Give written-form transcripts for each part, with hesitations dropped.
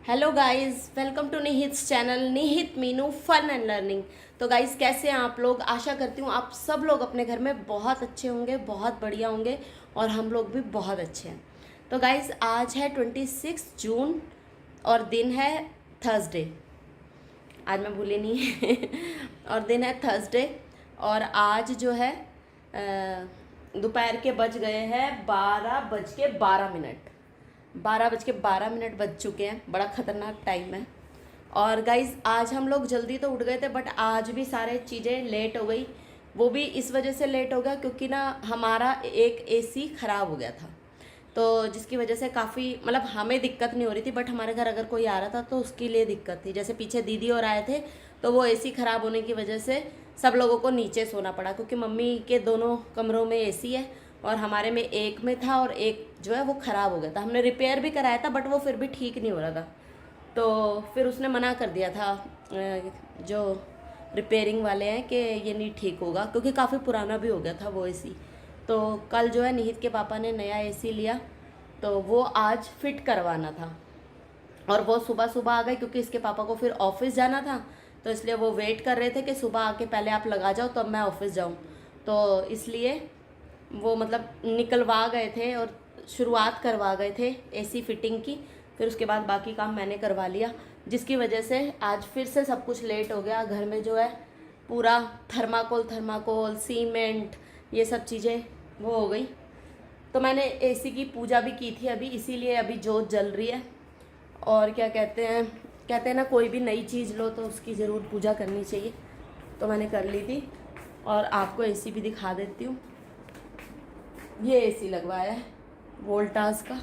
Hello guys, welcome to Nihit's channel Nihit Meenu fun and learning. तो guys, कैसे हैं आप लोग? आशा करती हूँ आप सब लोग अपने घर में बहुत अच्छे होंगे, बहुत बढ़िया होंगे और हम लोग भी बहुत अच्छे हैं। तो गाइस, आज है 26 जून और दिन है थर्सडे। आज मैं भूली नहीं और दिन है थर्सडे। और आज जो है दोपहर के बज गए हैं 12:12। 12:12 बज चुके हैं। बड़ा ख़तरनाक टाइम है। और गाइज़, आज हम लोग जल्दी तो उठ गए थे, बट आज भी सारे चीज़ें लेट हो गई। वो भी इस वजह से लेट हो गया क्योंकि ना हमारा एक एसी ख़राब हो गया था। तो जिसकी वजह से काफ़ी मतलब हमें दिक्कत नहीं हो रही थी, बट हमारे घर अगर कोई आ रहा था तो उसके लिए दिक्कत थी। जैसे पीछे दीदी और आए थे, तो वो एसी ख़राब होने की वजह से सब लोगों को नीचे सोना पड़ा, क्योंकि मम्मी के दोनों कमरों में एसी है और हमारे में एक में था और एक जो है वो ख़राब हो गया था। हमने रिपेयर भी कराया था, बट वो फिर भी ठीक नहीं हो रहा था। तो फिर उसने मना कर दिया था जो रिपेयरिंग वाले हैं कि ये नहीं ठीक होगा, क्योंकि काफ़ी पुराना भी हो गया था वो एसी। तो कल जो है निहित के पापा ने नया एसी लिया, तो वो आज फिट करवाना था। और वो सुबह सुबह आ गए क्योंकि इसके पापा को फिर ऑफिस जाना था। तो इसलिए वो वेट कर रहे थे कि सुबह आके पहले आप लगा जाओ तब मैं ऑफिस जाऊँ। तो इसलिए वो मतलब निकलवा गए थे और शुरुआत करवा गए थे एसी फिटिंग की। फिर उसके बाद बाकी काम मैंने करवा लिया, जिसकी वजह से आज फिर से सब कुछ लेट हो गया। घर में जो है पूरा थर्माकोल थर्माकोल सीमेंट ये सब चीज़ें वो हो गई। तो मैंने एसी की पूजा भी की थी अभी, इसीलिए अभी जोत जल रही है। और क्या कहते हैं ना, कोई भी नई चीज़ लो तो उसकी ज़रूर पूजा करनी चाहिए। तो मैंने कर ली थी और आपको एसी भी दिखा देती हूँ। ये एसी लगवाया है वोल्टास का।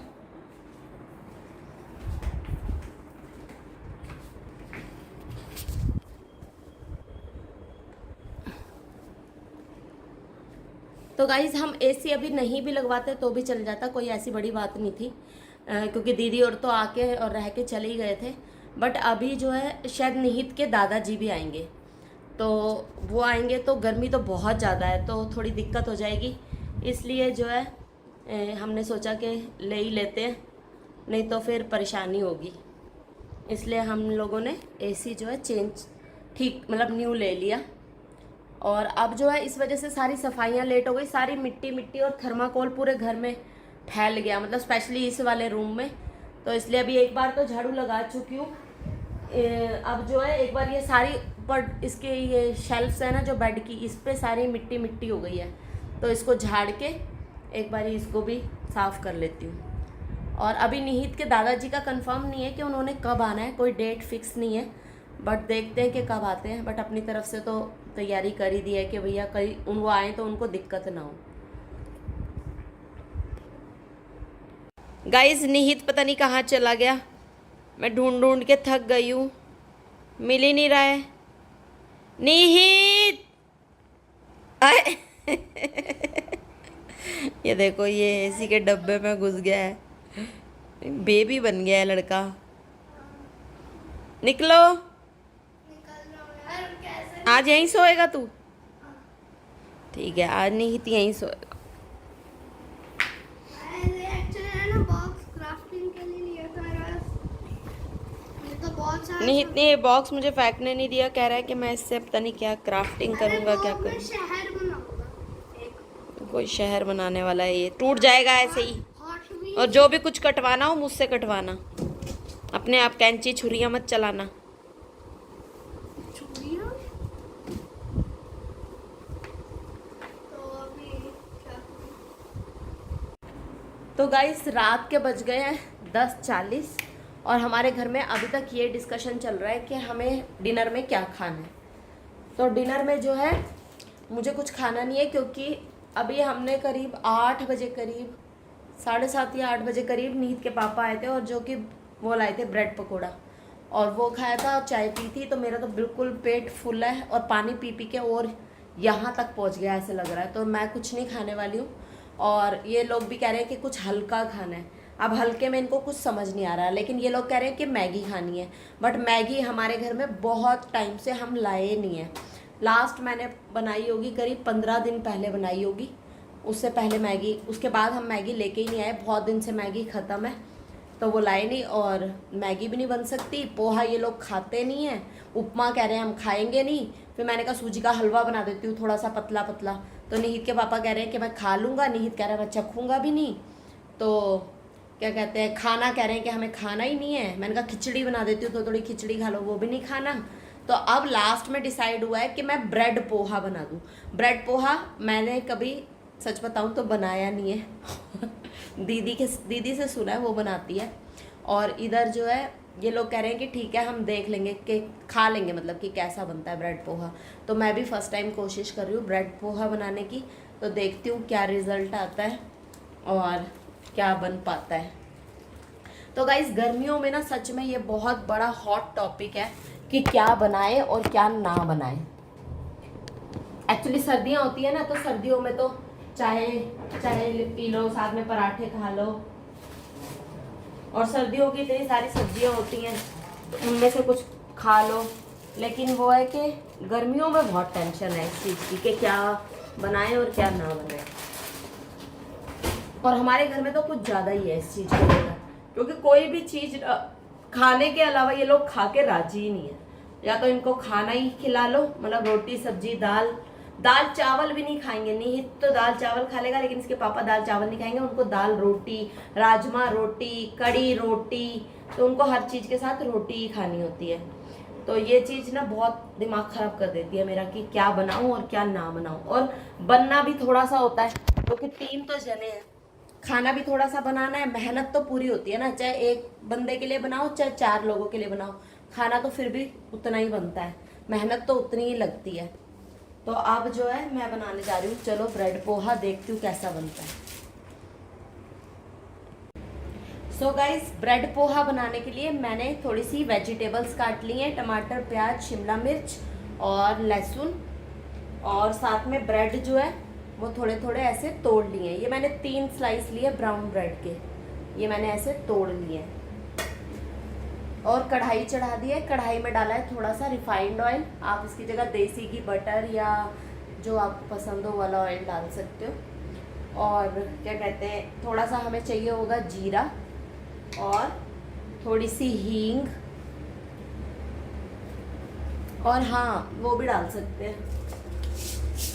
तो गाइज़, हम एसी अभी नहीं भी लगवाते तो भी चल जाता, कोई ऐसी बड़ी बात नहीं थी। क्योंकि दीदी और तो आके और रह के चले ही गए थे। बट अभी जो है शायद निहित के दादाजी भी आएंगे, तो वो आएंगे तो गर्मी तो बहुत ज़्यादा है, तो थोड़ी दिक्कत हो जाएगी। इसलिए जो है हमने सोचा कि ले ही लेते हैं, नहीं तो फिर परेशानी होगी। इसलिए हम लोगों ने एसी जो है चेंज ठीक मतलब न्यू ले लिया। और अब जो है इस वजह से सारी सफाइयाँ लेट हो गई। सारी मिट्टी मिट्टी और थर्माकोल पूरे घर में फैल गया, मतलब स्पेशली इस वाले रूम में। तो इसलिए अभी एक बार तो झाड़ू लगा चुकी हूँ। अब जो है एक बार ये सारी ऊपर इसके ये शेल्फ्स है ना जो बेड की, इस पर सारी मिट्टी मिट्टी हो गई है। तो इसको झाड़ के एक बार इसको भी साफ़ कर लेती हूँ। और अभी निहित के दादाजी का कंफर्म नहीं है कि उन्होंने कब आना है, कोई डेट फिक्स नहीं है। बट देखते हैं कि कब आते हैं। बट अपनी तरफ से तो तैयारी कर ही दी है कि भैया कहीं वो आए तो उनको दिक्कत ना हो। गाइस, निहित पता नहीं कहाँ चला गया। मैं ढूंढ ढूंढ के थक गई हूँ, मिल ही नहीं रहा है। निहित आए ये देखो, ये एसी के डब्बे में घुस गया है। बेबी बन गया है लड़का। निकलो, आज यहीं सोएगा तू? ठीक है, आज निहित यहीं सोएगा। निहित ने ये बॉक्स मुझे फेंकने नहीं दिया, कह रहा है कि मैं इससे पता नहीं क्या क्राफ्टिंग करूँगा, क्या करूँगा। कोई शहर बनाने वाला है, ये टूट जाएगा ऐसे ही। और जो भी कुछ कटवाना हो मुझसे कटवाना, अपने आप कैंची छुरियाँ मत चलाना। तो गाइस, रात के बज गए हैं 10:40 और हमारे घर में अभी तक ये डिस्कशन चल रहा है कि हमें डिनर में क्या खाना है। तो डिनर में जो है मुझे कुछ खाना नहीं है, क्योंकि अभी हमने करीब 8 बजे करीब 7:30 या 8 बजे करीब निहित के पापा आए थे और जो कि वो लाए थे ब्रेड पकौड़ा, और वो खाया था और चाय पी थी। तो मेरा तो बिल्कुल पेट फुल है और पानी पी पी के और यहाँ तक पहुँच गया ऐसे लग रहा है। तो मैं कुछ नहीं खाने वाली हूँ। और ये लोग भी कह रहे हैं कि कुछ हल्का खाना है। अब हल्के में इनको कुछ समझ नहीं आ रहा, लेकिन ये लोग कह रहे हैं कि मैगी खानी है। बट मैगी हमारे घर में बहुत टाइम से हम लाए नहीं है। लास्ट मैंने बनाई होगी करीब 15 दिन पहले बनाई होगी, उससे पहले मैगी, उसके बाद हम मैगी लेके ही नहीं आए। बहुत दिन से मैगी ख़त्म है। तो वो लाए नहीं। और मैगी भी नहीं बन सकती, पोहा ये लोग खाते नहीं है, उपमा कह रहे हैं हम खाएंगे नहीं। फिर मैंने कहा सूजी का हलवा बना देती हूँ थोड़ा सा पतला पतला। तो निहित के पापा कह रहे हैं कि मैं खा लूँगा, निहित कह रहा है मैं चखूँगा भी नहीं। तो क्या कहते हैं, खाना कह रहे हैं कि हमें खाना ही नहीं है। मैंने कहा खिचड़ी बना देती हूँ तो थोड़ी खिचड़ी खा लो, वो भी नहीं खाना। तो अब लास्ट में डिसाइड हुआ है कि मैं ब्रेड पोहा बना दूँ। ब्रेड पोहा मैंने कभी सच बताऊँ तो बनाया नहीं है दीदी से सुना है, वो बनाती है। और इधर जो है ये लोग कह रहे हैं कि ठीक है हम देख लेंगे कि खा लेंगे, मतलब कि कैसा बनता है ब्रेड पोहा। तो मैं भी फर्स्ट टाइम कोशिश कर रही हूँ ब्रेड पोहा बनाने की। तो देखती हूँ क्या रिज़ल्ट आता है और क्या बन पाता है। तो गाइस गर्मियों में ना सच में ये बहुत बड़ा हॉट टॉपिक है कि क्या बनाए और क्या ना बनाए। एक्चुअली सर्दियाँ होती है ना, तो सर्दियों में तो चाय पी लो, साथ में पराठे खा लो, और सर्दियों की इतनी सारी सब्जियां होती हैं तो उनमें से कुछ खा लो। लेकिन वो है कि गर्मियों में बहुत टेंशन है इस चीज़ की कि क्या बनाएं और क्या ना बनाएं। और हमारे घर में तो कुछ ज़्यादा ही है इस चीज़ को लेकर, क्योंकि कोई भी चीज़ खाने के अलावा ये लोग खा के राजी ही नहीं है। या तो इनको खाना ही खिला लो, मतलब रोटी सब्जी दाल चावल भी नहीं खाएंगे। नहीं तो दाल चावल खा लेगा, लेकिन इसके पापा दाल चावल नहीं खाएंगे। उनको दाल रोटी, राजमा रोटी, कड़ी रोटी, तो उनको हर चीज़ के साथ रोटी ही खानी होती है। तो ये चीज़ ना बहुत दिमाग ख़राब कर देती है मेरा कि क्या बनाऊं और क्या ना बनाऊं। और बनना भी थोड़ा सा होता है, क्योंकि 3 तो जने हैं, खाना भी थोड़ा सा बनाना है। मेहनत तो पूरी होती है ना, चाहे एक बंदे के लिए बनाओ चाहे 4 लोगों के लिए बनाओ, खाना तो फिर भी उतना ही बनता है, मेहनत तो उतनी ही लगती है। तो अब जो है मैं बनाने जा रही हूँ, चलो ब्रेड पोहा, देखती हूँ कैसा बनता है। सो गाइस ब्रेड पोहा बनाने के लिए मैंने थोड़ी सी वेजिटेबल्स काट ली हैं, टमाटर, प्याज, शिमला मिर्च और लहसुन, और साथ में ब्रेड जो है वो थोड़े थोड़े ऐसे तोड़ लिए हैं। ये मैंने 3 स्लाइस लिए ब्राउन ब्रेड के, ये मैंने ऐसे तोड़ लिए हैं। और कढ़ाई चढ़ा दी है, कढ़ाई में डाला है थोड़ा सा रिफाइंड ऑयल। आप इसकी जगह देसी घी, बटर या जो आपको पसंद हो वाला ऑयल डाल सकते हो। और क्या कहते हैं, थोड़ा सा हमें चाहिए होगा जीरा और थोड़ी सी हींग, और हाँ वो भी डाल सकते हैं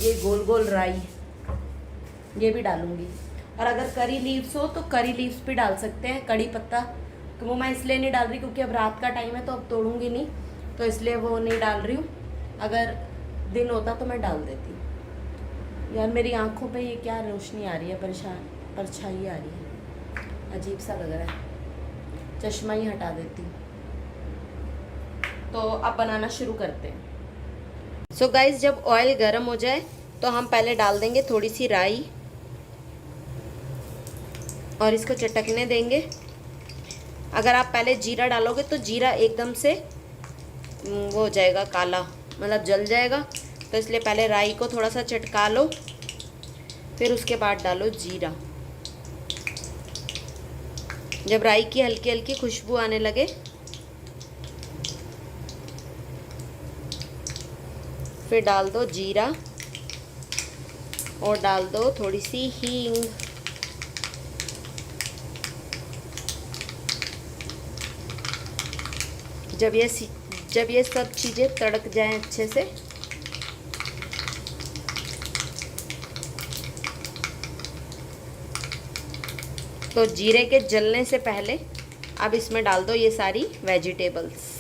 ये गोल गोल राई, ये भी डालूंगी। और अगर करी लीव्स हो तो करी लीव्स भी डाल सकते हैं, कड़ी पत्ता। तो वो मैं इसलिए नहीं डाल रही क्योंकि अब रात का टाइम है तो अब तोड़ूंगी नहीं, तो इसलिए वो नहीं डाल रही हूँ। अगर दिन होता तो मैं डाल देती। यार मेरी आंखों पे ये क्या रोशनी आ रही है, परछाई आ रही है, अजीब सा लग रहा है, चश्मा ही हटा देती हूँ। तो अब बनाना शुरू करते हैं। सो गाइस जब ऑयल गर्म हो जाए तो हम पहले डाल देंगे थोड़ी सी राई और इसको चटकने देंगे। अगर आप पहले जीरा डालोगे तो जीरा एकदम से वो हो जाएगा काला, मतलब जल जाएगा, तो इसलिए पहले राई को थोड़ा सा चटका लो, फिर उसके बाद डालो जीरा। जब राई की हल्की हल्की खुशबू आने लगे फिर डाल दो जीरा और डाल दो थोड़ी सी हींग। जब ये सब चीज़ें तड़क जाएं अच्छे से, तो जीरे के जलने से पहले अब इसमें डाल दो ये सारी वेजिटेबल्स।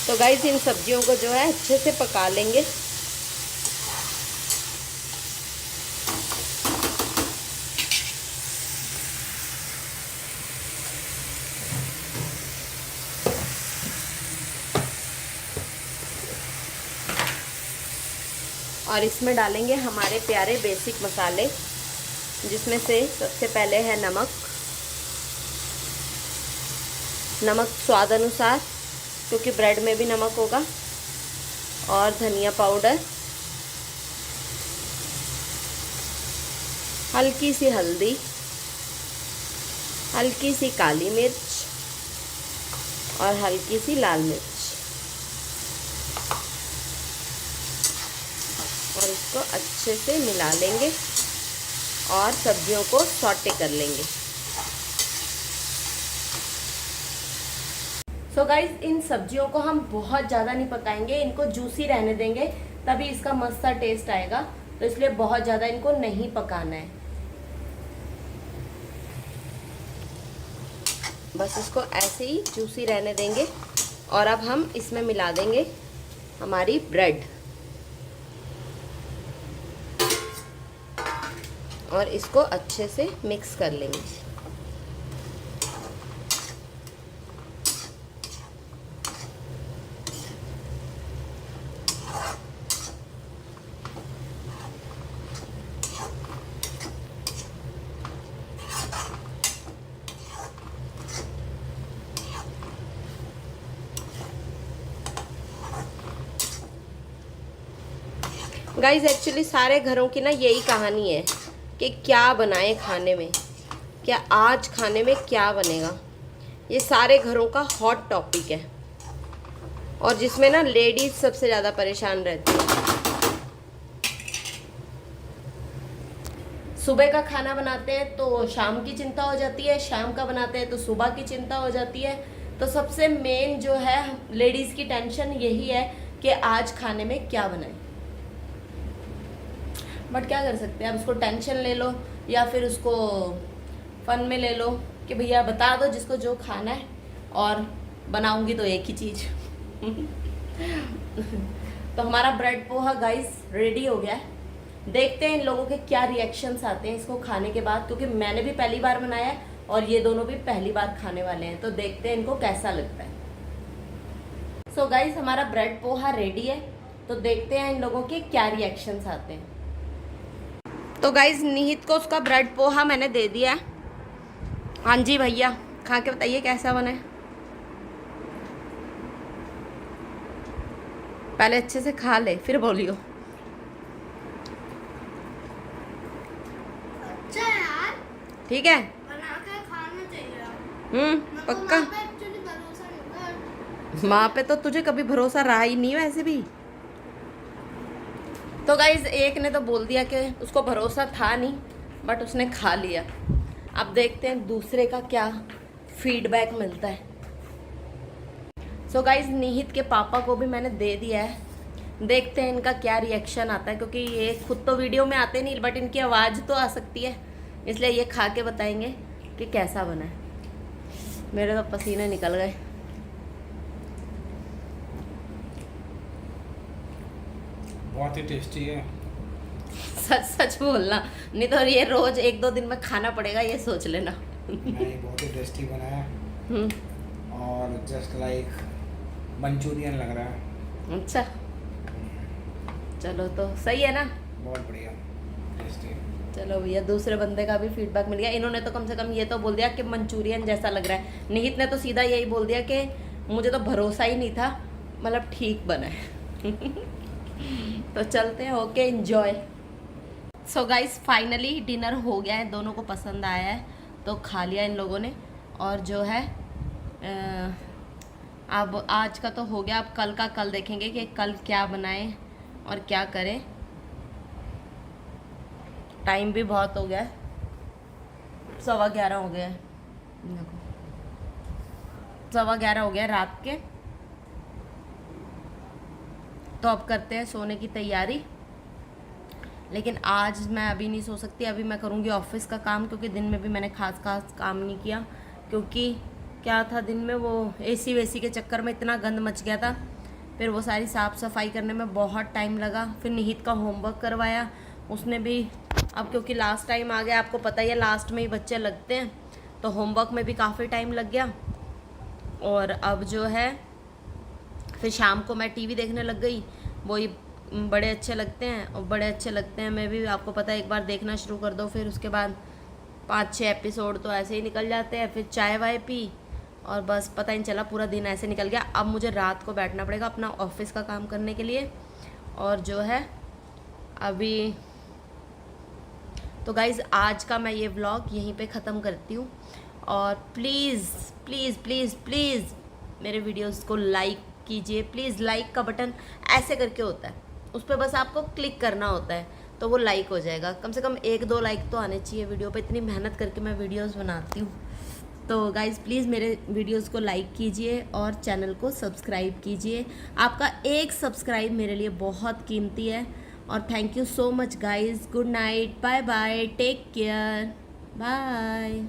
तो गाइस इन सब्जियों को जो है अच्छे से पका लेंगे। और इसमें डालेंगे हमारे प्यारे बेसिक मसाले, जिसमें से सबसे पहले है नमक स्वाद अनुसार, क्योंकि ब्रेड में भी नमक होगा, और धनिया पाउडर हल्की सी हल्दी, हल्की सी काली मिर्च और हल्की सी लाल मिर्च, और इसको अच्छे से मिला लेंगे और सब्जियों को सॉटे कर लेंगे। सो गाइज, इन सब्जियों को हम बहुत ज़्यादा नहीं पकाएंगे, इनको जूसी रहने देंगे, तभी इसका मस्त सा टेस्ट आएगा। तो इसलिए बहुत ज़्यादा इनको नहीं पकाना है, बस इसको ऐसे ही जूसी रहने देंगे। और अब हम इसमें मिला देंगे हमारी ब्रेड और इसको अच्छे से मिक्स कर लेंगे। गाइज, एक्चुअली सारे घरों की ना यही कहानी है कि क्या बनाएं खाने में, क्या आज खाने में क्या बनेगा। ये सारे घरों का हॉट टॉपिक है और जिसमें ना लेडीज सबसे ज़्यादा परेशान रहती है। सुबह का खाना बनाते हैं तो शाम की चिंता हो जाती है, शाम का बनाते हैं तो सुबह की चिंता हो जाती है। तो सबसे मेन जो है लेडीज़ की टेंशन यही है कि आज खाने में क्या बनाएं। बट क्या कर सकते हैं, अब उसको टेंशन ले लो या फिर उसको फन में ले लो कि भैया बता दो जिसको जो खाना है, और बनाऊंगी तो एक ही चीज़। तो हमारा ब्रेड पोहा गाइस रेडी हो गया है। देखते हैं इन लोगों के क्या रिएक्शंस आते हैं इसको खाने के बाद, क्योंकि मैंने भी पहली बार बनाया है और ये दोनों भी पहली बार खाने वाले हैं। तो देखते हैं इनको कैसा लगता है। सो गाइस, हमारा ब्रेड पोहा रेडी है, तो देखते हैं इन लोगों के क्या रिएक्शंस आते हैं। तो गाइज, निहित को उसका ब्रेड पोहा मैंने दे दिया है। हाँ जी भैया, खा के बताइए कैसा बना है। पहले अच्छे से खा ले फिर बोलियो। अच्छा यार, ठीक है, बना के खाना चाहिए। पक्का। माँ पे तो तुझे कभी भरोसा रहा ही नहीं वैसे भी। तो गाइज, एक ने तो बोल दिया कि उसको भरोसा था नहीं, बट उसने खा लिया। अब देखते हैं दूसरे का क्या फीडबैक मिलता है। सो गाइज, निहित के पापा को भी मैंने दे दिया है, देखते हैं इनका क्या रिएक्शन आता है, क्योंकि ये खुद तो वीडियो में आते नहीं, बट इनकी आवाज़ तो आ सकती है, इसलिए ये खा के बताएंगे कि कैसा बना है। मेरे तो पसीने निकल गए। बहुत ही टेस्टी है। सच सच बोलना, नहीं तो ये रोज 1-2 दिन में खाना पड़ेगा, ये सोच लेना। नहीं, बहुत ही टेस्टी बना है और जस्ट लाइक मंचूरियन लग रहा है। अच्छा, चलो तो सही है ना, बहुत बढ़िया टेस्टी। चलो भैया, दूसरे बंदे का भी फीडबैक मिल गया। इन्होंने तो कम से कम ये तो बोल दिया कि मंचूरियन जैसा लग रहा है। निहित ने तो सीधा यही बोल दिया कि मुझे तो भरोसा ही नहीं था, मतलब ठीक बना है। तो चलते हैं, okay, enjoy. So guys, finally dinner हो गया है, दोनों को पसंद आया है, तो खा लिया इन लोगों ने। और जो है अब आज का तो हो गया, अब कल का कल देखेंगे कि कल क्या बनाएं और क्या करें। टाइम भी बहुत हो गया है, 11:15 हो गया है, देखो 11:15 हो गया रात के। तो अब करते हैं सोने की तैयारी, लेकिन आज मैं अभी नहीं सो सकती, अभी मैं करूँगी ऑफिस का काम, क्योंकि दिन में भी मैंने खास काम नहीं किया, क्योंकि क्या था दिन में वो एसी वेसी के चक्कर में इतना गंद मच गया था, फिर वो सारी साफ़ सफाई करने में बहुत टाइम लगा। फिर निहित का होमवर्क करवाया उसने भी, अब क्योंकि लास्ट टाइम आ गया, आपको पता ही है लास्ट में ही बच्चे लगते हैं, तो होमवर्क में भी काफ़ी टाइम लग गया। और अब जो है फिर शाम को मैं टीवी देखने लग गई, वही बड़े अच्छे लगते हैं, और बड़े अच्छे लगते हैं मैं भी, आपको पता है एक बार देखना शुरू कर दो फिर उसके बाद 5-6 एपिसोड तो ऐसे ही निकल जाते हैं। फिर चाय वाय पी और बस पता ही नहीं चला, पूरा दिन ऐसे निकल गया। अब मुझे रात को बैठना पड़ेगा अपना ऑफिस का काम करने के लिए, और जो है अभी तो गाइज़ आज का मैं ये व्लॉग यहीं पे ख़त्म करती हूँ और प्लीज़ प्लीज़ प्लीज़ प्लीज़ मेरे वीडियोस को लाइक कीजिए। प्लीज़ लाइक का बटन ऐसे करके होता है, उस पर बस आपको क्लिक करना होता है तो वो लाइक हो जाएगा। कम से कम 1-2 लाइक तो आने चाहिए वीडियो पे, इतनी मेहनत करके मैं वीडियोस बनाती हूँ। तो गाइज़ प्लीज़ मेरे वीडियोस को लाइक कीजिए और चैनल को सब्सक्राइब कीजिए। आपका एक सब्सक्राइब मेरे लिए बहुत कीमती है। और thank you so much guys. Good night, bye bye, take care, bye.